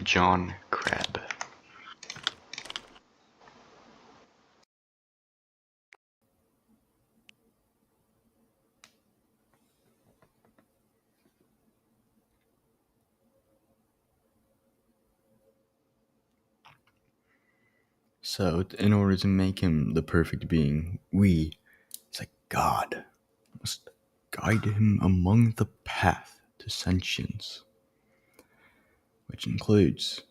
John Crab. So, in order to make him the perfect being, we, as a god, must guide him among the path to sentience, which includes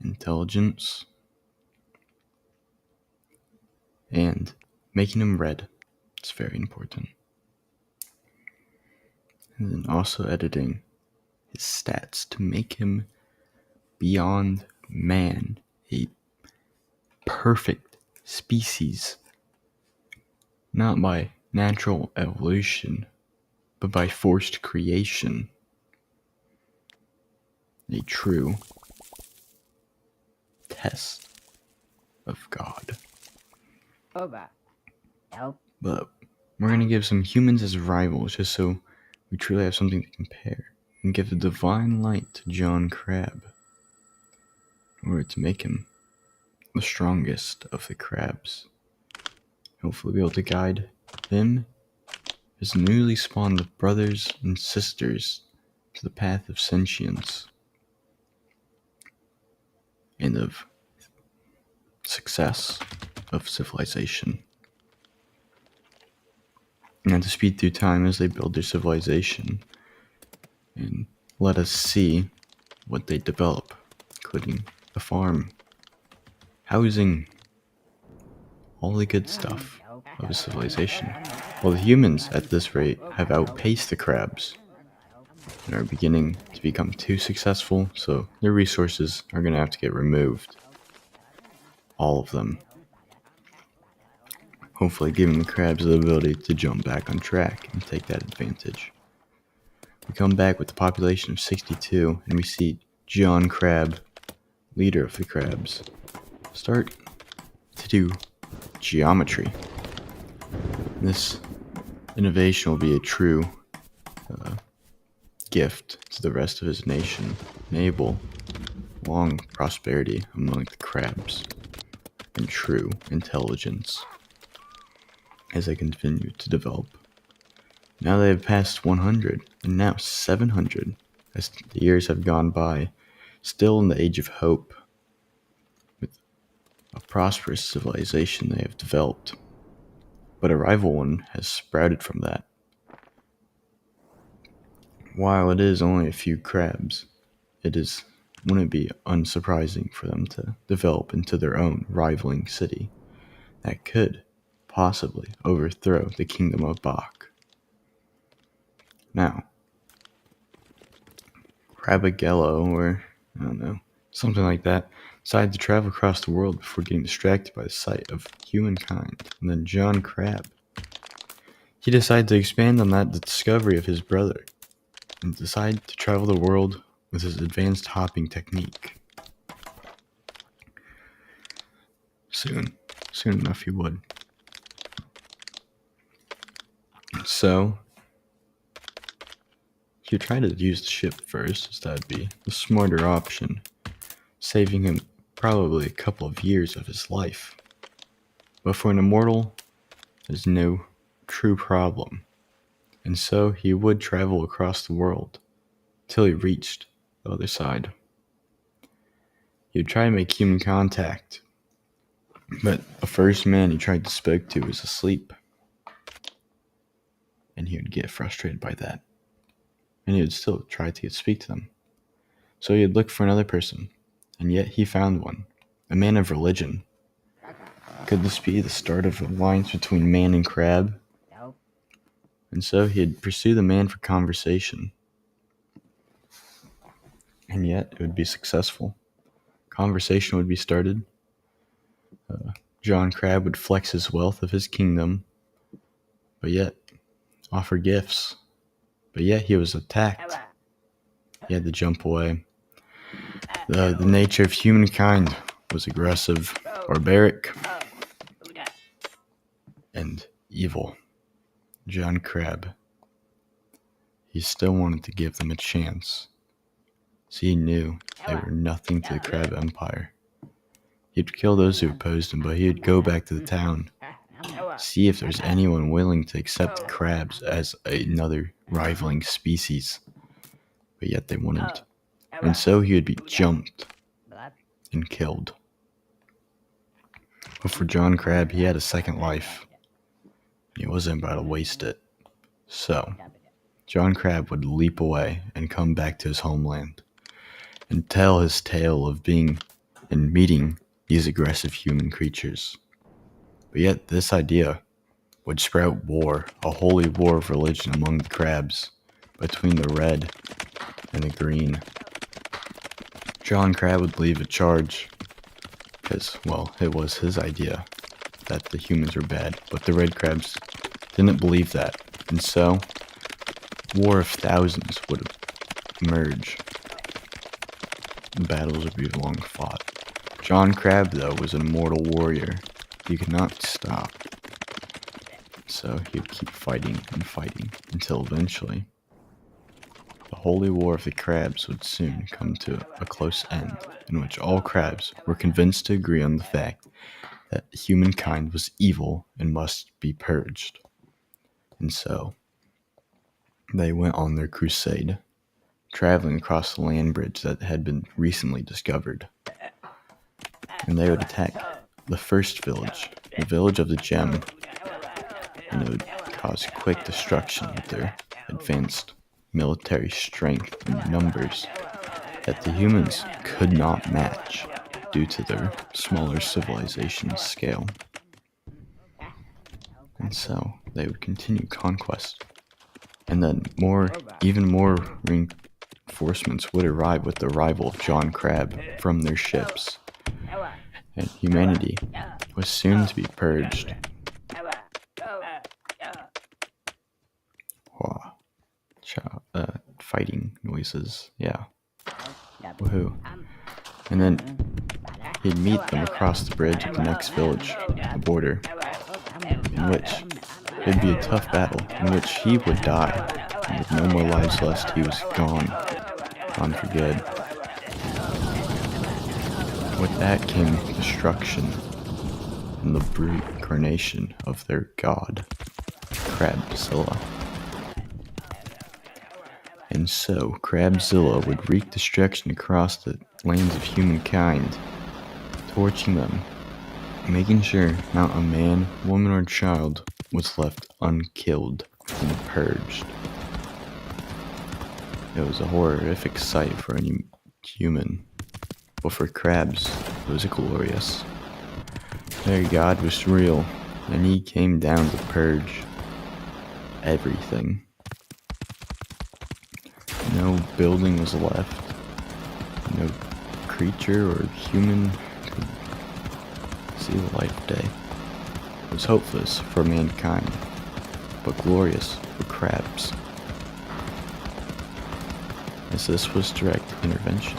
intelligence and making him red. It's very important. And then also editing his stats to make him beyond man, a perfect species, not by natural evolution, but by forced creation. A true test of God. But we're going to give some humans as rivals just so we truly have something to compare, and give the divine light to John Crab in order to make him the strongest of the crabs. Hopefully be able to guide him, his newly spawned brothers and sisters, to the path of sentience and of success of civilization. And to speed through time as they build their civilization and let us see what they develop, including a farm, housing, all the good stuff of a civilization. While the humans at this rate have outpaced the crabs and are beginning to become too successful, so their resources are going to have to get removed. All of them. Hopefully giving the crabs the ability to jump back on track and take that advantage. We come back with a population of 62, and we see John Crab, leader of the crabs, start to do geometry. This innovation will be a true gift to the rest of his nation, enable long prosperity among the crabs, and true intelligence as they continue to develop. Now they have passed 100, and now 700, as the years have gone by, still in the age of hope, with a prosperous civilization they have developed. But a rival one has sprouted from that. While it is only a few crabs, wouldn't it be unsurprising for them to develop into their own rivaling city that could possibly overthrow the kingdom of Bach. Now, Crabzilla, or I don't know, something like that, decided to travel across the world before getting distracted by the sight of humankind. And then John Crab, he decided to expand on that discovery of his brother and decided to travel the world with his advanced hopping technique. Soon enough he would. So, he tried to use the ship first, as that would be the smarter option, saving him probably a couple of years of his life. But for an immortal, there's no true problem, and so he would travel across the world till he reached the other side. He would try to make human contact, but the first man he tried to speak to was asleep, and he would get frustrated by that, and he would still try to speak to them. So he would look for another person, and yet he found one, a man of religion. Could this be the start of an alliance between man and crab? And so he'd pursue the man for conversation. And yet it would be successful. Conversation would be started. John Crab would flex his wealth of his kingdom, but yet offer gifts. But yet he was attacked. He had to jump away. The nature of humankind was aggressive, barbaric, and evil. John Crab, he still wanted to give them a chance. So he knew they were nothing to the crab empire. He'd kill those who opposed him, but he'd go back to the town, see if there's anyone willing to accept crabs as another rivaling species. But yet they wouldn't. And so he would be jumped and killed. But for John Crab, he had a second life. He wasn't about to waste it. So, John Crab would leap away and come back to his homeland and tell his tale of being and meeting these aggressive human creatures. But yet this idea would sprout war, a holy war of religion among the crabs, between the red and the green. John Crab would lead a charge, because, well, it was his idea that the humans were bad, but the red crabs didn't believe that, and so, war of thousands would emerge. The battles would be long fought. John Crab, though, was an immortal warrior. He could not stop. So he would keep fighting and fighting until eventually the holy war of the crabs would soon come to a close end, in which all crabs were convinced to agree on the fact that humankind was evil and must be purged. And so they went on their crusade, traveling across the land bridge that had been recently discovered. And they would attack the first village, the village of the gem, and it would cause quick destruction with their advanced military strength and numbers that the humans could not match due to their smaller civilization scale. And so they would continue conquest. And then even more reinforcements would arrive with the arrival of John Crab from their ships. And humanity was soon to be purged. Wow. Fighting noises, yeah. Woohoo. And then he'd meet them across the bridge at the next village, the border, in which it'd be a tough battle, in which he would die, and with no more lives left, he was gone for good. With that came destruction and the brute incarnation of their god, Crabzilla. And so, Crabzilla would wreak destruction across the lands of humankind, torching them, making sure not a man, woman, or child was left unkilled and purged. It was a horrific sight for any human, but for crabs, it was glorious. Their god was real, and he came down to purge everything. No building was left. No creature or human could see the light of day. It was hopeless for mankind, but glorious for crabs. As this was direct intervention.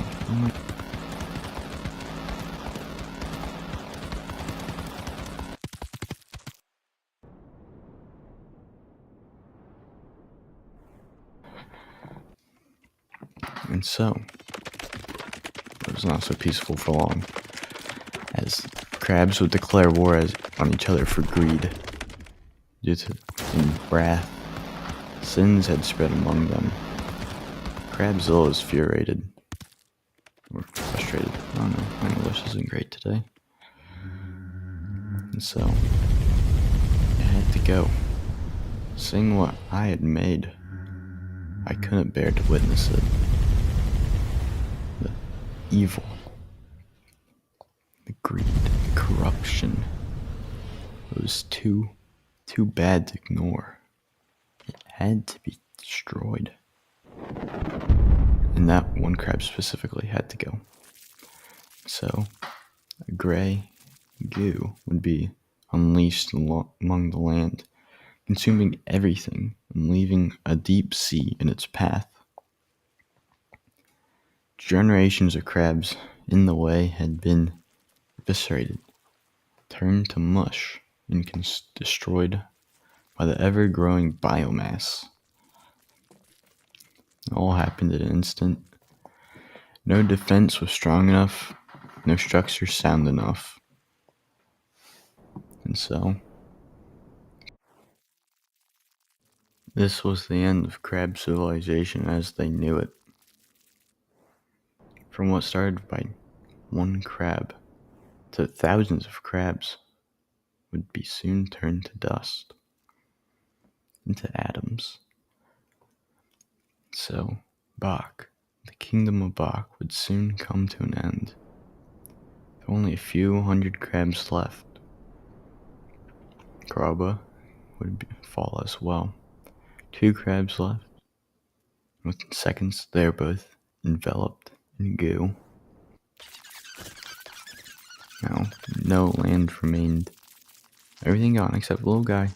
And so, it was not so peaceful for long, as crabs would declare war on each other for greed. Due to wrath, sins had spread among them. Crabzilla was furiated, or frustrated. I don't know, my English isn't great today. And so, I had to go. Seeing what I had made, I couldn't bear to witness it. The evil, the greed, the corruption. It was too bad to ignore. It had to be destroyed. And that one crab specifically had to go. So, a gray goo would be unleashed among the land, consuming everything and leaving a deep sea in its path. Generations of crabs in the way had been eviscerated, turned to mush, and destroyed by the ever-growing biomass. It all happened in an instant. No defense was strong enough, no structure sound enough. And so, this was the end of crab civilization as they knew it. From what started by one crab to thousands of crabs would be soon turned to dust, into atoms. So, Bach, the kingdom of Bach, would soon come to an end. With only a few hundred crabs left. Graba would fall as well. 2 crabs left. Within seconds, they are both enveloped in goo. Now, no land remained. Everything gone except the little guy.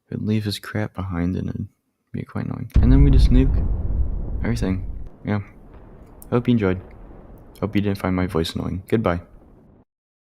Could leave his crap behind and it'd be quite annoying. And then we just nuke everything. Yeah. Hope you enjoyed. Hope you didn't find my voice annoying. Goodbye.